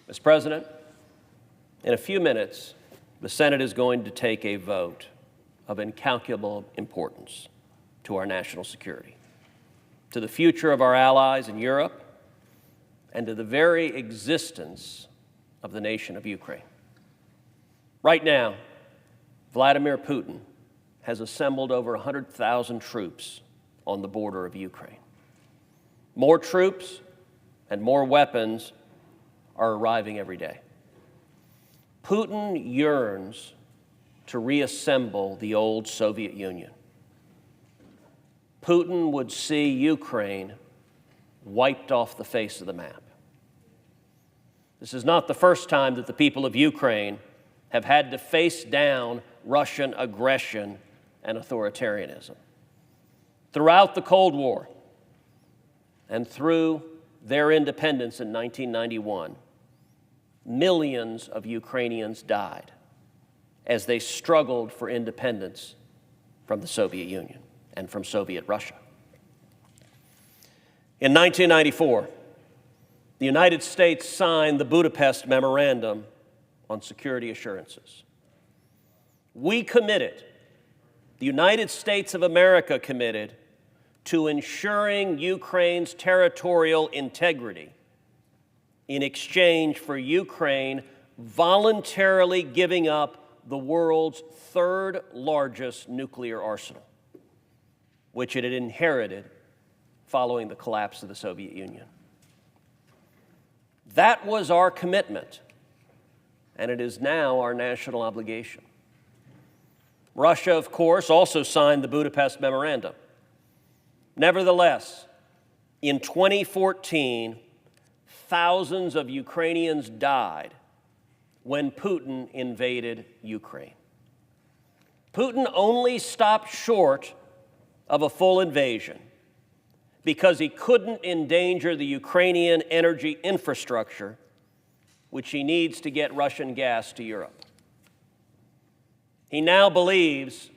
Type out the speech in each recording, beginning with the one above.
Mr. President, in a few minutes, the Senate is going to take a vote of incalculable importance to our national security, to the future of our allies in Europe, and to the very existence of the nation of Ukraine. Right now, Vladimir Putin has assembled over 100,000 troops on the border of Ukraine. More troops and more weapons are arriving every day. Putin yearns to reassemble the old Soviet Union. Putin would see Ukraine wiped off the face of the map. This is not the first time that the people of Ukraine have had to face down Russian aggression and authoritarianism. Throughout the Cold War and through their independence in 1991, millions of Ukrainians died as they struggled for independence from the Soviet Union and from Soviet Russia. In 1994, the United States signed the Budapest Memorandum on Security Assurances. We committed, the United States of America committed, to ensuring Ukraine's territorial integrity in exchange for Ukraine voluntarily giving up the world's third largest nuclear arsenal, which it had inherited following the collapse of the Soviet Union. That was our commitment, and it is now our national obligation. Russia, of course, also signed the Budapest Memorandum. Nevertheless, in 2014, thousands of Ukrainians died when Putin invaded Ukraine. Putin only stopped short of a full invasion because he couldn't endanger the Ukrainian energy infrastructure, which he needs to get Russian gas to Europe. He now believes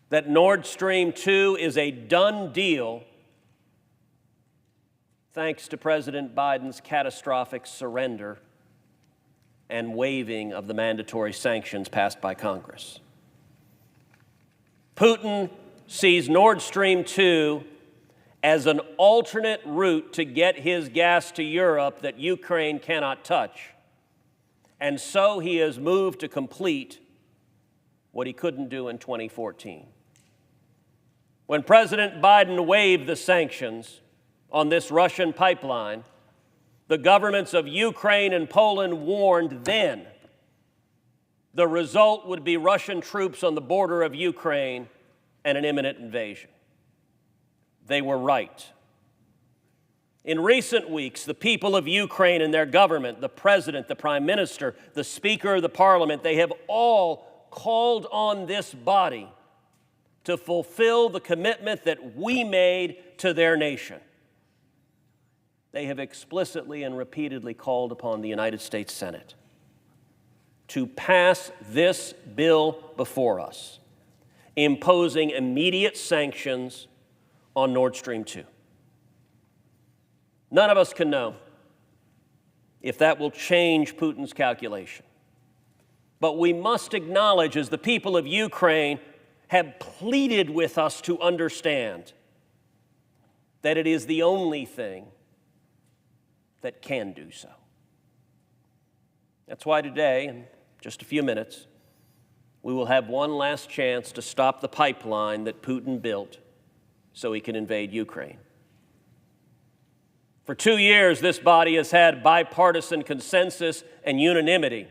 that Nord Stream 2 is a done deal thanks to President Biden's catastrophic surrender and waiving of the mandatory sanctions passed by Congress. Putin sees Nord Stream 2 as an alternate route to get his gas to Europe that Ukraine cannot touch. And so he has moved to complete what he couldn't do in 2014. When President Biden waived the sanctions on this Russian pipeline, the governments of Ukraine and Poland warned then the result would be Russian troops on the border of Ukraine and an imminent invasion. They were right. In recent weeks, the people of Ukraine and their government, the president, the prime minister, the speaker of the parliament, they have all called on this body to fulfill the commitment that we made to their nation. They have explicitly and repeatedly called upon the United States Senate to pass this bill before us, imposing immediate sanctions on Nord Stream 2. None of us can know if that will change Putin's calculation. But we must acknowledge, as the people of Ukraine have pleaded with us to understand, that it is the only thing that can do so. That's why today, in just a few minutes, we will have one last chance to stop the pipeline that Putin built so he can invade Ukraine. For 2 years, this body has had bipartisan consensus and unanimity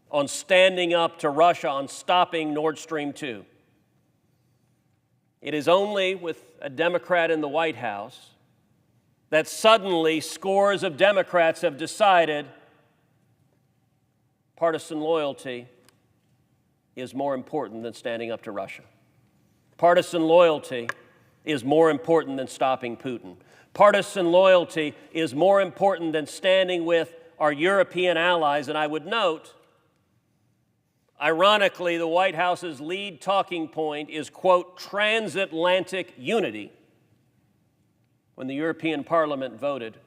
on standing up to Russia, on stopping Nord Stream 2. It is only with a Democrat in the White House that suddenly scores of Democrats have decided partisan loyalty is more important than standing up to Russia. Partisan loyalty is more important than stopping Putin. Partisan loyalty is more important than standing with our European allies. And I would note, ironically, the White House's lead talking point is, quote, transatlantic unity, when the European Parliament voted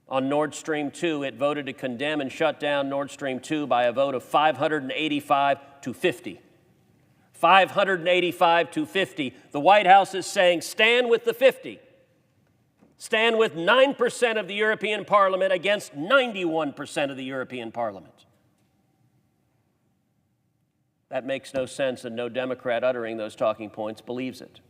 on Nord Stream 2, it voted to condemn and shut down Nord Stream 2 by a vote of 585 to 50. 585 to 50. The White House is saying, stand with the 50. Stand with 9% of the European Parliament against 91% of the European Parliament. That makes no sense, and no Democrat uttering those talking points believes it.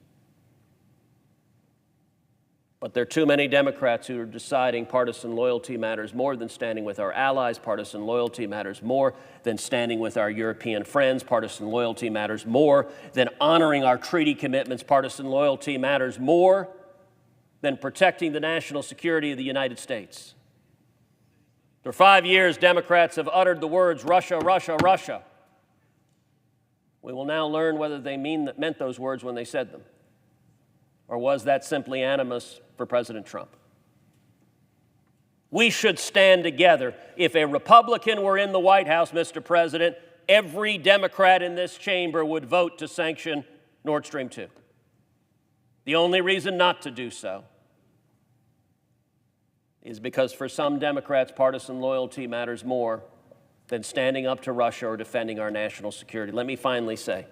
But there are too many Democrats who are deciding partisan loyalty matters more than standing with our allies. Partisan loyalty matters more than standing with our European friends. Partisan loyalty matters more than honoring our treaty commitments. Partisan loyalty matters more than protecting the national security of the United States. For 5 years, Democrats have uttered the words, Russia, Russia, Russia. We will now learn whether they meant those words when they said them. Or was that simply animus for President Trump? We should stand together. If a Republican were in the White House, Mr. President, every Democrat in this chamber would vote to sanction Nord Stream 2. The only reason not to do so is because for some Democrats, partisan loyalty matters more than standing up to Russia or defending our national security. Let me finally say,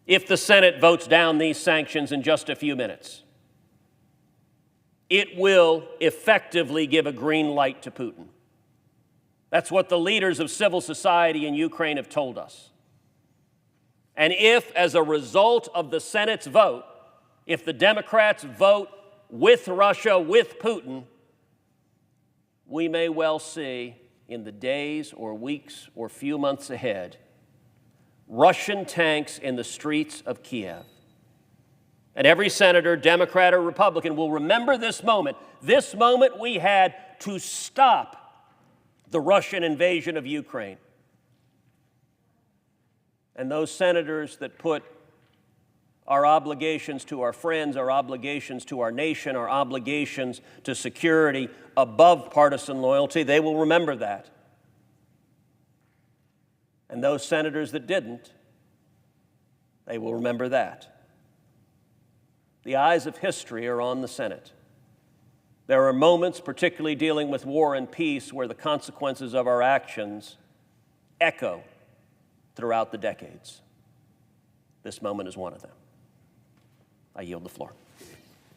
if the Senate votes down these sanctions in just a few minutes, it will effectively give a green light to Putin. That's what the leaders of civil society in Ukraine have told us. And if, as a result of the Senate's vote, if the Democrats vote with Russia, with Putin, we may well see in the days or weeks or few months ahead Russian tanks in the streets of Kiev. And every senator, Democrat or Republican, will remember this moment we had to stop the Russian invasion of Ukraine. And those senators that put our obligations to our friends, our obligations to our nation, our obligations to security above partisan loyalty, they will remember that. And those senators that didn't, they will remember that. The eyes of history are on the Senate. There are moments, particularly dealing with war and peace, where the consequences of our actions echo throughout the decades. This moment is one of them. I yield the floor.